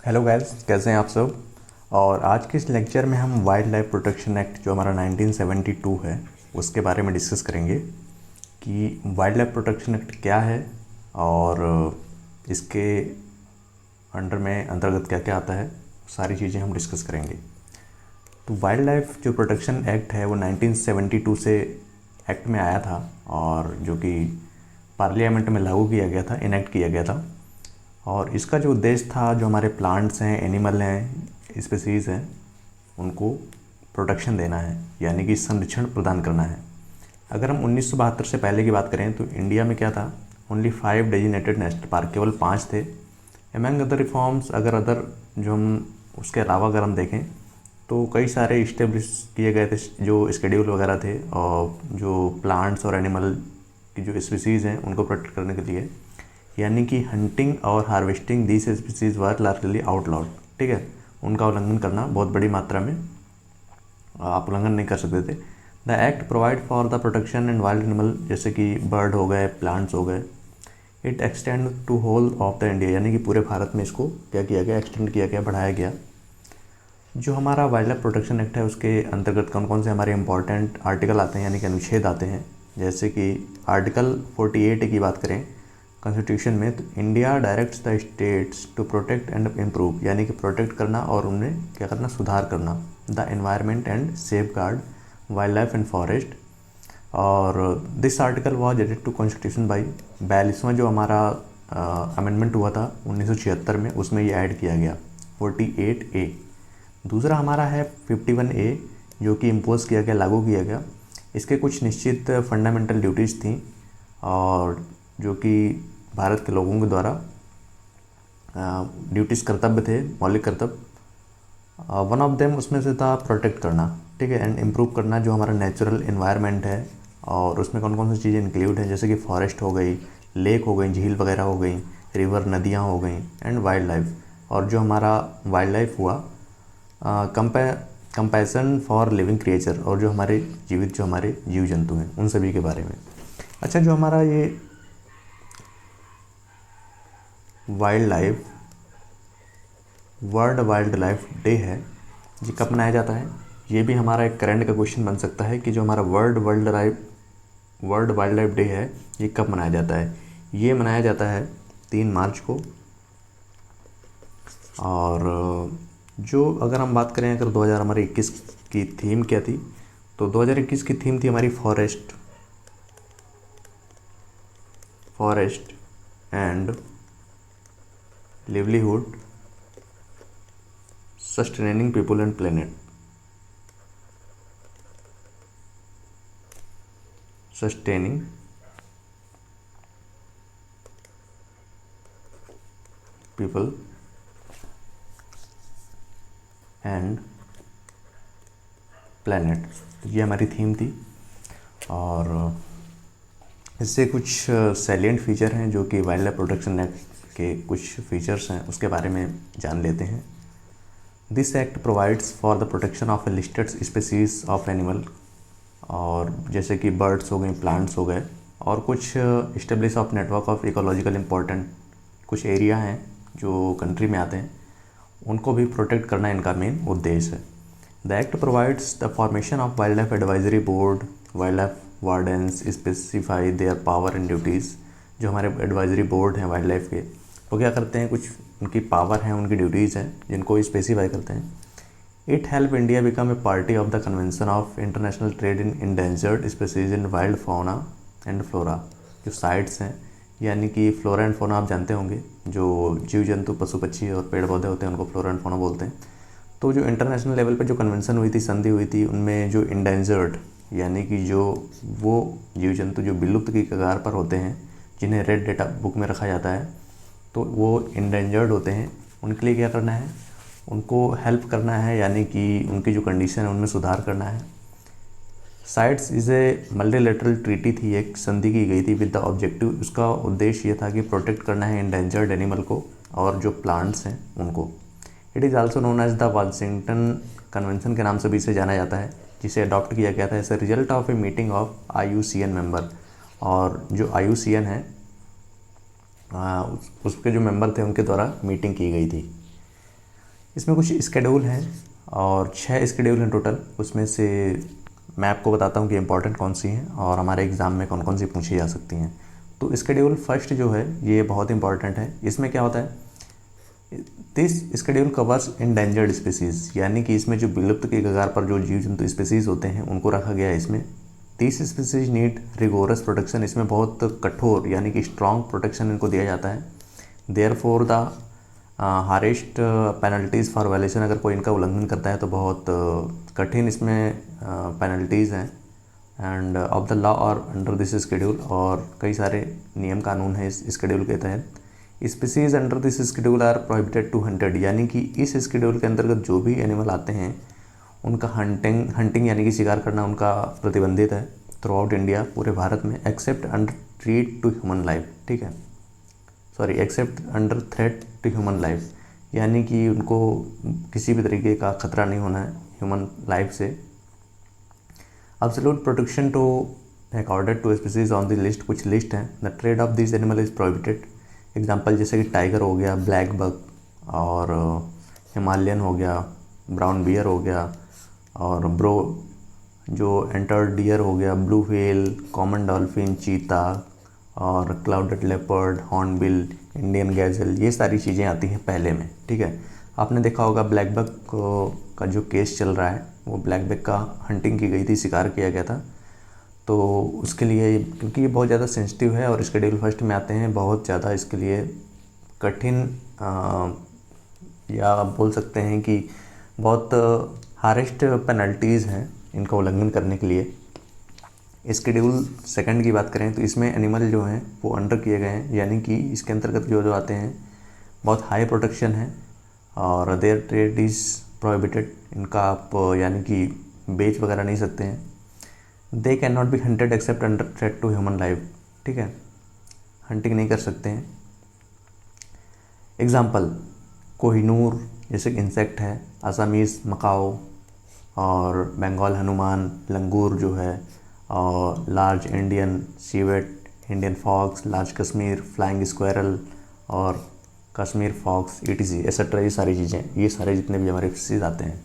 Hello guys, कैसे हैं आप सब। और आज के इस लेक्चर में हम वाइल्ड लाइफ प्रोटेक्शन एक्ट जो हमारा 1972 है उसके बारे में डिस्कस करेंगे कि वाइल्ड लाइफ प्रोटेक्शन एक्ट क्या है और इसके अंतर्गत क्या क्या आता है, सारी चीज़ें हम डिस्कस करेंगे। तो वाइल्ड लाइफ जो प्रोटेक्शन एक्ट है वो 1972 से एक्ट में आया था और जो कि पार्लियामेंट में लागू किया गया था, इनेक्ट किया गया था। और इसका जो उद्देश्य था, जो हमारे प्लांट्स हैं, एनिमल हैं, स्पीसीज़ हैं, उनको प्रोटेक्शन देना है, यानी कि संरक्षण प्रदान करना है। अगर हम 1972 से पहले की बात करें तो इंडिया में क्या था, ओनली 5 डेजिनेटेड नेशनल पार्क, केवल 5 थे। एमंग अदर रिफॉर्म्स, जो हम उसके अलावा अगर हम देखें तो कई सारे इस्टेब्लिश किए गए थे जो स्केड्यूल वगैरह थे, और जो प्लांट्स और एनिमल की जो स्पीसीज़ हैं उनको प्रोटेक्ट करने के लिए, यानी कि हंटिंग और harvesting these species were largely outlawed. ठीक है, उनका उल्लंघन करना बहुत बड़ी मात्रा में आप उल्लंघन नहीं कर सकते थे। The act provide for the protection and wild animal, जैसे कि बर्ड हो गए, प्लांट्स हो गए। It extend to whole of the India, यानी कि पूरे भारत में इसको क्या किया गया, एक्सटेंड किया गया, बढ़ाया गया। जो हमारा वाइल्ड लाइफ प्रोटेक्शन एक्ट है उसके अंतर्गत कौन कौन से हमारे इंपॉर्टेंट आर्टिकल आते हैं, यानी कि अनुच्छेद आते हैं। जैसे कि आर्टिकल 48 की बात करें कॉन्स्टिट्यूशन में, तो India directs the states to protect and improve, यानी कि प्रोटेक्ट करना और उन्हें क्या करना, सुधार करना, the environment and safeguard wildlife and forest. और this article was added to constitution by 42वां जो हमारा अमेंडमेंट हुआ था 1976 में, उसमें ये ऐड किया गया 48A। दूसरा हमारा है 51A, जो कि इम्पोज किया गया, लागू किया गया। इसके कुछ निश्चित फंडामेंटल ड्यूटीज़ थी और जो कि भारत के लोगों के द्वारा ड्यूटीज़, कर्तव्य थे, मौलिक कर्तव्य। वन ऑफ देम उसमें से था प्रोटेक्ट करना, ठीक है, एंड इम्प्रूव करना जो हमारा नेचुरल इन्वायरमेंट है। और उसमें कौन कौन सी चीज़ें इंक्लूड हैं, जैसे कि फॉरेस्ट हो गई, लेक हो गई, झील वगैरह हो गई, रिवर, नदियाँ हो गई, एंड वाइल्ड लाइफ। और जो हमारा वाइल्ड लाइफ हुआ, कंपैसन फॉर लिविंग क्रिएचर, और जो हमारे जीवित, जो हमारे जीव जंतु हैं, उन सभी के बारे में। अच्छा, जो हमारा ये wild life, world wild life day है, ये कब मनाया जाता है? ये भी हमारा एक करंट का क्वेश्चन बन सकता है कि जो हमारा वर्ल्ड वाइल्ड लाइफ डे है, ये कब मनाया जाता है? ये मनाया जाता है 3 मार्च को। और जो अगर हम बात करें, अगर 2021 की थीम क्या थी, तो 2021 की थीम थी हमारी forest and livelihood sustaining people and planet. Sustaining people and planet, ये हमारी थीम थी। और इससे कुछ सैलिएंट फीचर हैं जो कि वाइल्ड लाइफ प्रोटेक्शन एक्ट के कुछ फीचर्स हैं, उसके बारे में जान लेते हैं। This act provides for the protection of A listed species of animal, और जैसे कि बर्ड्स हो गए, प्लांट्स हो गए, और कुछ establish of network of ecological important कुछ एरिया हैं जो कंट्री में आते हैं, उनको भी प्रोटेक्ट करना इनका मेन उद्देश्य है। The act provides the formation of wild life advisory board, wild life wardens specify their power and duties. जो हमारे एडवाइजरी बोर्ड हैं वाइल्ड लाइफ के, वो क्या करते हैं, कुछ उनकी पावर हैं, उनकी ड्यूटीज़ हैं, जिनको स्पेसिफाई करते हैं। It help India become a party of the convention of international trade in endangered species in wild fauna and flora. जो साइट्स हैं, यानी कि फ्लोरा एंड फौना आप जानते होंगे, जो जीव जंतु, पशु पक्षी और पेड़ पौधे होते हैं, उनको फ्लोरा एंड फौना बोलते हैं। तो जो इंटरनेशनल लेवल पे जो कन्वेंशन हुई थी, संधि हुई थी, उनमें जो इंडेंजर्ड, यानी कि जो वो जीव जंतु जो विलुप्त की कगार पर होते हैं, जिन्हें रेड डेटा बुक में रखा जाता है, तो वो इंडेंजर्ड होते हैं, उनके लिए क्या करना है, उनको हेल्प करना है, यानी कि उनकी जो कंडीशन है उनमें सुधार करना है। Sites is a multilateral treaty थी, एक संधि की गई थी विद द ऑब्जेक्टिव, उसका उद्देश्य ये था कि प्रोटेक्ट करना है इंडेंजर्ड एनिमल को और जो प्लांट्स हैं उनको। It is also known as the Washington convention के नाम से भी इसे जाना जाता है, जिसे अडॉप्ट किया गया था as a result of a meeting of IUCN member. और जो IUCN है, उसके जो मेंबर थे उनके द्वारा मीटिंग की गई थी। इसमें कुछ स्केड्यूल हैं और 6 स्केड्यूल हैं टोटल। उसमें से मैं आपको बताता हूँ कि इम्पॉर्टेंट कौन सी हैं और हमारे एग्ज़ाम में कौन कौन सी पूछी जा सकती हैं। तो स्केड्यूल फर्स्ट जो है ये बहुत इंपॉर्टेंट है। इसमें क्या होता है, this schedule covers endangered species, यानी कि इसमें जो विलुप्त के कगार पर जो जीव जंतु स्पीसीज़ होते हैं उनको रखा गया है इसमें। This species need rigorous protection, इसमें बहुत कठोर यानी कि स्ट्रॉन्ग प्रोटेक्शन इनको दिया जाता है। Therefore the harshest penalties for violation, अगर कोई इनका उल्लंघन करता है तो बहुत कठिन इसमें पेनल्टीज़ हैं। एंड ऑफ द लॉ और अंडर दिस स्केड्यूल, और कई सारे नियम कानून हैं इस स्केड्यूल के तहत। Species under this schedule are prohibited to hunted, यानी कि इस स्केड्यूल के अंतर्गत जो भी एनिमल आते हैं उनका हंटिंग यानी कि शिकार करना उनका प्रतिबंधित है थ्रू आउट इंडिया, पूरे भारत में, except under threat to human life. ठीक है, sorry, except under threat to human life, यानी कि उनको किसी भी तरीके का खतरा नहीं होना है ह्यूमन लाइफ से। Absolute protection to accorded to species on the list, कुछ लिस्ट हैं। The trade of this animal is prohibited. Example जैसे कि टाइगर हो गया, ब्लैक बक, और हिमालयन हो गया, ब्राउन बियर हो गया, और जो एंटर्ड डियर हो गया, ब्लू व्हेल, कॉमन डॉल्फिन, चीता, और क्लाउडेड लेपर्ड, हॉर्नबिल, इंडियन गैज़ल, ये सारी चीज़ें आती हैं पहले में। ठीक है, आपने देखा होगा ब्लैक बक का जो केस चल रहा है, वो ब्लैक बक का हंटिंग की गई थी, शिकार किया गया था। तो उसके लिए, क्योंकि ये बहुत ज़्यादा सेंसिटिव है और शेड्यूल फर्स्ट में आते हैं, बहुत ज़्यादा इसके लिए कठिन या आप बोल सकते हैं कि बहुत हारेस्ट पेनल्टीज़ हैं इनका उल्लंघन करने के लिए। शेड्यूल सेकंड की बात करें तो इसमें एनिमल जो हैं वो अंडर किए गए हैं, यानी कि इसके अंतर्गत जो आते हैं बहुत हाई प्रोटेक्शन है और देयर ट्रेड इज़ प्रोहिबिटेड, इनका आप यानी कि बेच वगैरह नहीं सकते हैं। They can not be hunted except under threat to human life. ठीक है, हंटिंग नहीं कर सकते हैं। एग्जाम्पल कोहिनूर जैसे इंसेक्ट है, असमीज़ मकाओ, और बंगाल हनुमान, लंगूर जो है, और large Indian civet, Indian fox, large Kashmir, flying squirrel, और कश्मीर फॉक्स, ETC एक्सेट्रा, ये सारी चीज़ें, ये सारे जितने भी हमारे फिशेज आते हैं।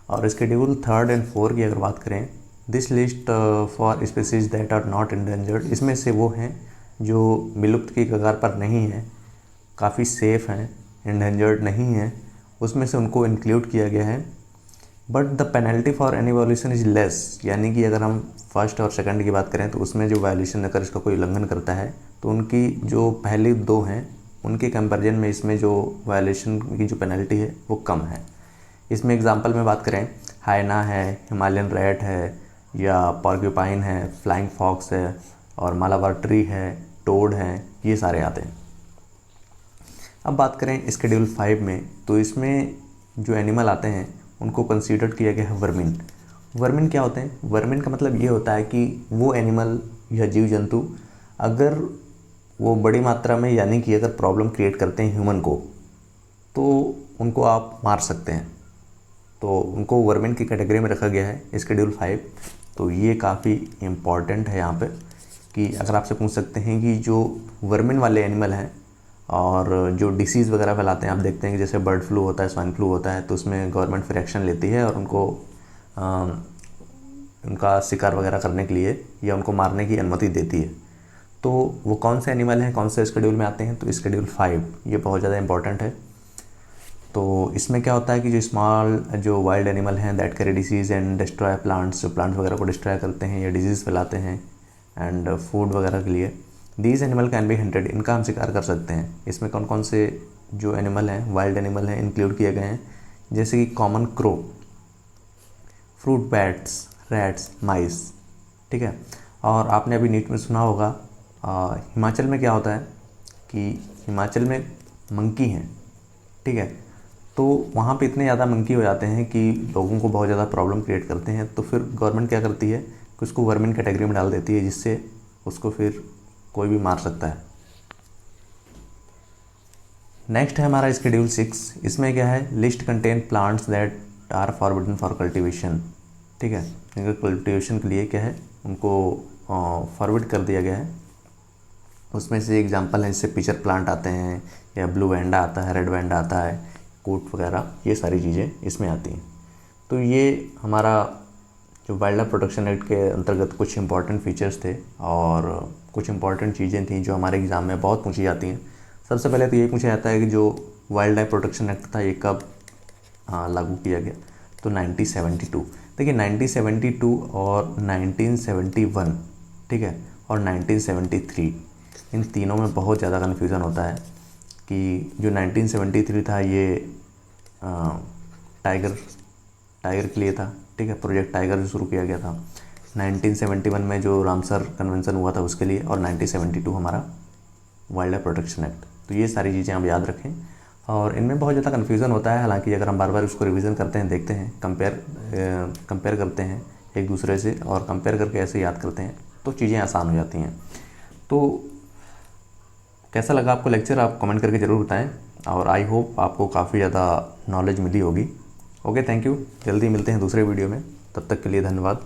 और शेड्यूल थर्ड एंड फोर की अगर बात करें, this list for species that are not endangered, इसमें से वो हैं जो विलुप्त की कगार पर नहीं हैं, काफ़ी सेफ़ हैं, इंडेंजर्ड नहीं हैं, उसमें से उनको इंक्लूड किया गया है। But the penalty for any violation is less, यानी कि अगर हम फर्स्ट और सेकंड की बात करें तो उसमें जो वायलेशन अगर इसका कोई उल्लंघन करता है तो उनकी जो पहले दो हैं उनके कंपैरिजन में इसमें जो वायलेशन की जो पेनल्टी है वो कम है। इसमें एग्जांपल में बात करें, हाइना है, हिमालयन रैट है, या पॉर्क्यूपाइन है, फ्लाइंग फॉक्स है, और मालाबार ट्री है, टोड है, ये सारे आते हैं। अब बात करें शेड्यूल 5 में, तो इसमें जो एनिमल आते हैं उनको कंसीडर किया गया है वर्मिन। वर्मिन क्या होते हैं? वर्मिन का मतलब ये होता है कि वो एनिमल या जीव जंतु अगर वो बड़ी मात्रा में, यानी कि अगर प्रॉब्लम क्रिएट करते हैं ह्यूमन को, तो उनको आप मार सकते हैं। तो उनको वर्मिन की कैटेगरी में रखा गया है शेड्यूल 5। तो ये काफ़ी इम्पॉर्टेंट है यहाँ पे कि अगर आपसे पूछ सकते हैं कि जो वर्मिन वाले एनिमल हैं और जो डिसीज़ वगैरह फैलाते हैं, आप देखते हैं कि जैसे बर्ड फ्लू होता है, स्वाइन फ्लू होता है, तो उसमें गवर्नमेंट फिर एक्शन लेती है और उनको उनका शिकार वगैरह करने के लिए या उनको मारने की अनुमति देती है। तो वो कौन से एनिमल हैं, कौन से शेड्यूल में आते हैं? तो शेड्यूल 5 ये बहुत ज़्यादा इंपॉर्टेंट है। तो इसमें क्या होता है कि जो स्मॉल जो वाइल्ड एनिमल हैं that carry disease and destroy plants, जो प्लांट्स वगैरह को डिस्ट्रॉय करते हैं या डिजीज़ फैलाते हैं एंड फूड वगैरह के लिए, these animal can be hunted, इनका हम शिकार कर सकते हैं। इसमें कौन कौन से जो एनिमल हैं, वाइल्ड एनिमल हैं, इंक्लूड किए गए हैं, जैसे कि common crow, fruit bats, rats, mice. ठीक है, और आपने अभी नीट में सुना होगा हिमाचल में क्या होता है कि हिमाचल में मंकी हैं। ठीक है, तो वहाँ पे इतने ज़्यादा मंकी हो जाते हैं कि लोगों को बहुत ज़्यादा प्रॉब्लम क्रिएट करते हैं। तो फिर गवर्नमेंट क्या करती है कि उसको वर्मिन कैटेगरी में डाल देती है, जिससे उसको फिर कोई भी मार सकता है। नेक्स्ट है हमारा शेड्यूल 6। इसमें क्या है? List contain plants that are forbidden for cultivation. ठीक है, इनका कल्टीवेशन के लिए क्या है, उनको फॉरबिड कर दिया गया है। उसमें से एग्जांपल है, जैसे पिचर प्लांट आते हैं, या ब्लू वेंडा आता है, रेड वेंडा आता है, कोर्ट वगैरह, ये सारी चीज़ें इसमें आती हैं। तो ये हमारा जो वाइल्ड लाइफ प्रोटेक्शन एक्ट के अंतर्गत कुछ इंपॉर्टेंट फीचर्स थे और कुछ इंपॉर्टेंट चीज़ें थी जो हमारे एग्ज़ाम में बहुत पूछी जाती हैं। सबसे पहले तो ये पूछा जाता है कि जो वाइल्ड लाइफ प्रोटेक्शन एक्ट था ये कब लागू किया गया, तो 1972। देखिए 1972 और 1971, ठीक है, और 1973, इन तीनों में बहुत ज़्यादा कन्फ्यूज़न होता है कि जो 1973 था ये टाइगर के लिए था, ठीक है, प्रोजेक्ट टाइगर जो शुरू किया गया था। 1971 में जो रामसर कन्वेंशन हुआ था उसके लिए, और 1972 हमारा वाइल्ड लाइफ प्रोटेक्शन एक्ट। तो ये सारी चीज़ें आप याद रखें, और इनमें बहुत ज़्यादा कन्फ्यूज़न होता है। हालांकि अगर हम बार बार उसको रिवीजन करते हैं, देखते हैं, कंपेयर करते हैं एक दूसरे से, और कंपेयर करके ऐसे याद करते हैं तो चीज़ें आसान हो जाती हैं। तो कैसा लगा आपको लेक्चर, आप कमेंट करके ज़रूर बताएं, और आई होप आपको काफ़ी ज़्यादा नॉलेज मिली होगी। Okay, thank you. जल्दी मिलते हैं दूसरे वीडियो में, तब तक के लिए धन्यवाद।